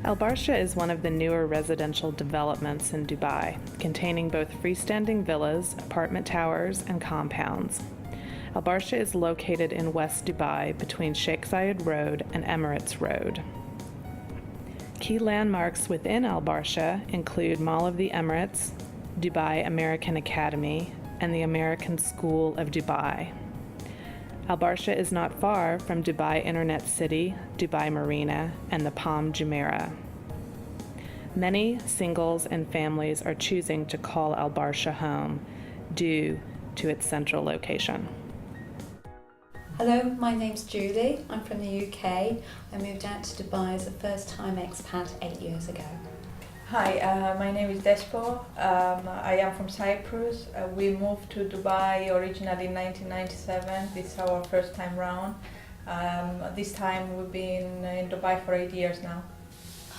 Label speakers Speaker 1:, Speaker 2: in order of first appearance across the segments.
Speaker 1: Al Barsha is one of the newer residential developments in Dubai, containing both freestanding villas, apartment towers, and compounds. Al Barsha is located in West Dubai between Sheikh Zayed Road and Emirates Road. Key landmarks within Al Barsha include Mall of the Emirates, Dubai American Academy, and the American School of Dubai. Al Barsha is not far from Dubai Internet City, Dubai Marina, and the Palm Jumeirah. Many singles and families are choosing to call Al Barsha home due to its central location.
Speaker 2: Hello, my name's Julie. I'm from the UK. I moved out to Dubai as a first-time expat 8 years ago.
Speaker 3: Hi, my name is Despo. I am from Cyprus. We moved to Dubai originally in 1997. This is our first time round. This time we've been in Dubai for 8 years now.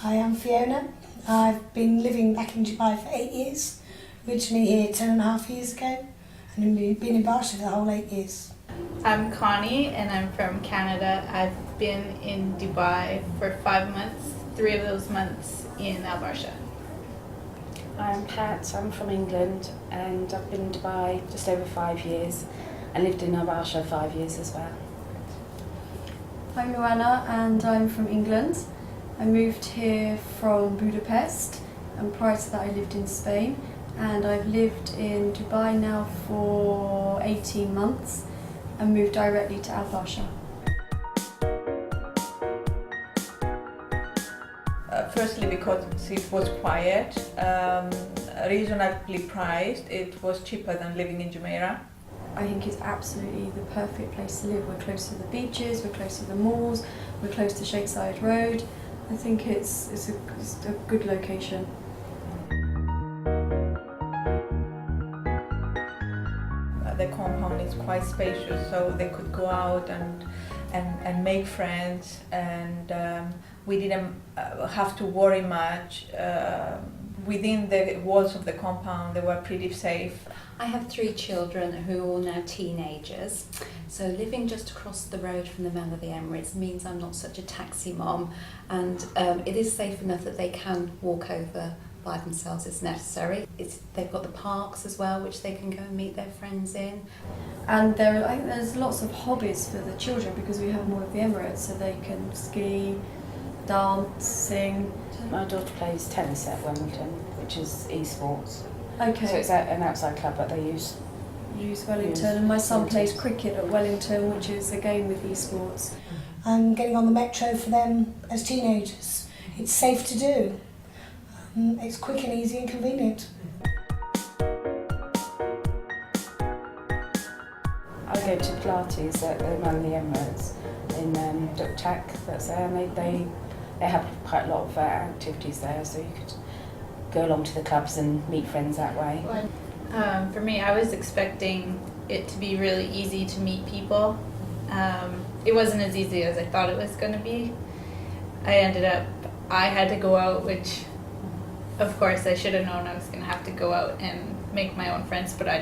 Speaker 4: Hi, I'm Fiona. I've been living back in Dubai for 8 years. Originally here 10.5 years ago, and I've been in Barsha for the whole 8 years.
Speaker 5: I'm Connie and I'm from Canada. I've been in Dubai for 5 months, 3 of those months in Al Barsha.
Speaker 6: I'm Pat, I'm from England and I've been in Dubai just over 5 years and lived in Al Barsha 5 years as well.
Speaker 7: I'm Joanna and I'm from England. I moved here from Budapest and prior to that I lived in Spain, and I've lived in Dubai now for 18 months and moved directly to Al Barsha.
Speaker 3: Firstly, because it was quiet, reasonably priced. It was cheaper than living in Jumeirah.
Speaker 7: I think it's absolutely the perfect place to live. We're close to the beaches, we're close to the malls, we're close to Sheikh Zayed Road. I think it's a good location.
Speaker 3: The compound is quite spacious, so they could go out and make friends, and we didn't have to worry much. Within the walls of the compound, they were pretty safe.
Speaker 2: I have 3 children who are all now teenagers, so living just across the road from the Mall of the Emirates means I'm not such a taxi mom, and it is safe enough that they can walk over by themselves if necessary. They've got the parks as well, which they can go and meet their friends in.
Speaker 7: And I think there's lots of hobbies for the children because we have Mall of the Emirates, so they can ski, dance, sing.
Speaker 6: My daughter plays tennis at Wellington, which is esports.
Speaker 7: Okay.
Speaker 6: So it's an outside club, but they use
Speaker 7: Wellington, and my son plays cricket at Wellington, which is again with esports.
Speaker 4: And getting on the metro for them as teenagers, it's safe to do. It's quick and easy and convenient.
Speaker 6: I go to Pilates at the Mall of the Emirates in Duktak, that's there, and they have quite a lot of activities there, so you could go along to the clubs and meet friends that way.
Speaker 5: For me, I was expecting it to be really easy to meet people. It wasn't as easy as I thought it was going to be. I had to go out, which of course I should have known I was going to have to go out and make my own friends, but I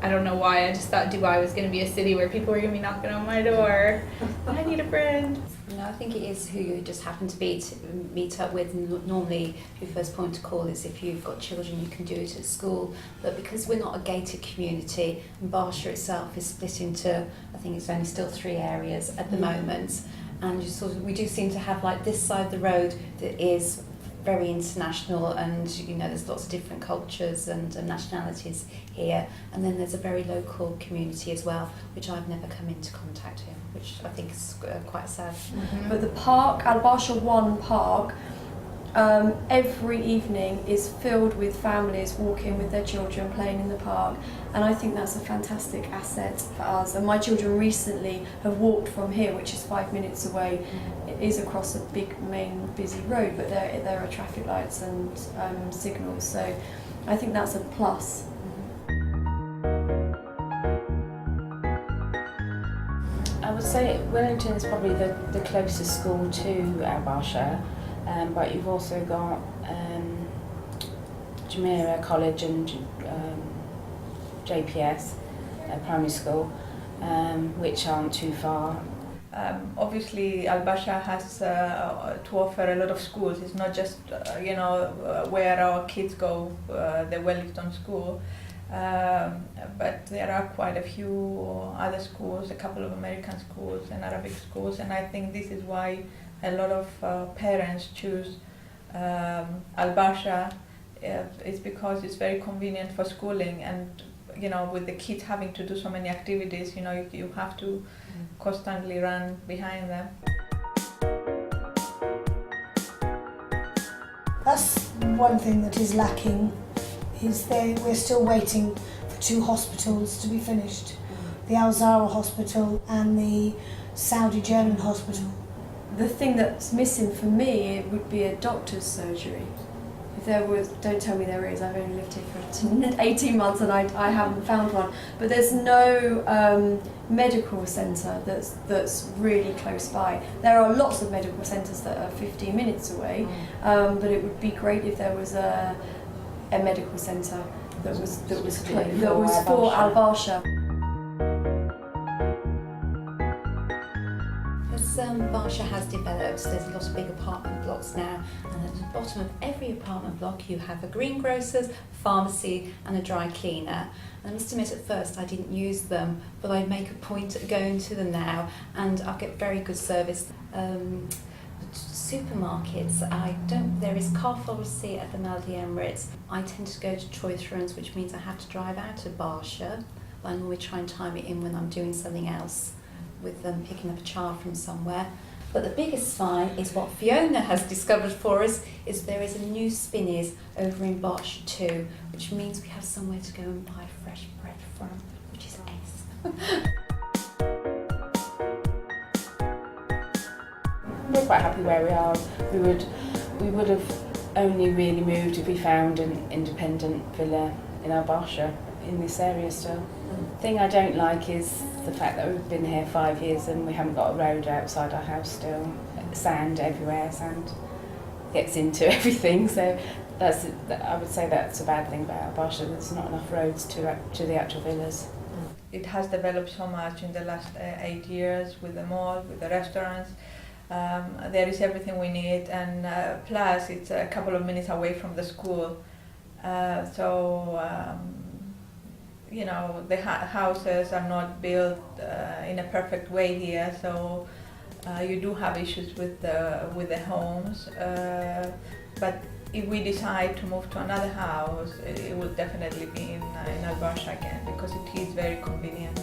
Speaker 5: don't know why, I just thought Dubai was going to be a city where people were going to be knocking on my door. I need a friend.
Speaker 2: No, I think it is who you just happen to meet up with. Normally, your first point of call is if you've got children, you can do it at school. But because we're not a gated community, and Barsha itself is split into, I think it's only still 3 areas at the moment, and we do seem to have like this side of the road that is very international, and there's lots of different cultures and nationalities here, and then there's a very local community as well, which I've never come into contact with, which I think is quite sad.
Speaker 7: Mm-hmm. But the park, Al Barsha 1 Park, every evening is filled with families walking with their children, playing in the park, and I think that's a fantastic asset for us. And my children recently have walked from here, which is 5 minutes away. It is across a big main busy road, but there are traffic lights and signals, so I think that's a plus.
Speaker 6: I would say Wellington is probably the closest school to Al Barsha, but you've also got Jumeirah College and JPS, primary school, which aren't too far.
Speaker 3: Obviously, Barsha has to offer a lot of schools. It's not just where our kids go, the Wellington school, but there are quite a few other schools, a couple of American schools and Arabic schools, and I think this is why a lot of parents choose Barsha. It's because it's very convenient for schooling, and with the kids having to do so many activities, you have to constantly run behind them.
Speaker 4: That's one thing that is lacking, is we're still waiting for 2 hospitals to be finished. The Al Zahra Hospital and the Saudi German Hospital.
Speaker 7: The thing that's missing for me would be a doctor's surgery. If there was, don't tell me there is, I've only lived here for 18 months and I haven't found one. But there's no medical centre that's really close by. There are lots of medical centres that are 15 minutes away, but it would be great if there was a medical centre that was for Al Barsha.
Speaker 2: As Barsha has developed, there's a lot of big apartment blocks now, and at the bottom of every apartment block you have a greengrocer's, pharmacy and a dry cleaner. And I must admit, at first I didn't use them, but I make a point of going to them now, and I get very good service. Supermarkets, there is car pharmacy at the Maldi Emirates. I tend to go to Troy Thrones, which means I have to drive out of Barsha, but I normally try and time it in when I'm doing something else, with them picking up a child from somewhere. But the biggest find is what Fiona has discovered for us, is there is a new Spinneys over in Barsha too, which means we have somewhere to go and buy fresh bread from, which is ace.
Speaker 6: We're quite happy where we are. We would have only really moved if we found an independent villa in Al Barsha in this area still. The thing I don't like is the fact that we've been here 5 years and we haven't got a road outside our house still. Sand everywhere, sand gets into everything, so I would say that's a bad thing about Al Barsha. There's not enough roads to the actual villas.
Speaker 3: It has developed so much in the last 8 years, with the mall, with the restaurants. There is everything we need, and plus it's a couple of minutes away from the school, the houses are not built in a perfect way here, so you do have issues with the homes, but if we decide to move to another house, it will definitely be in Al Barsha again, because it is very convenient.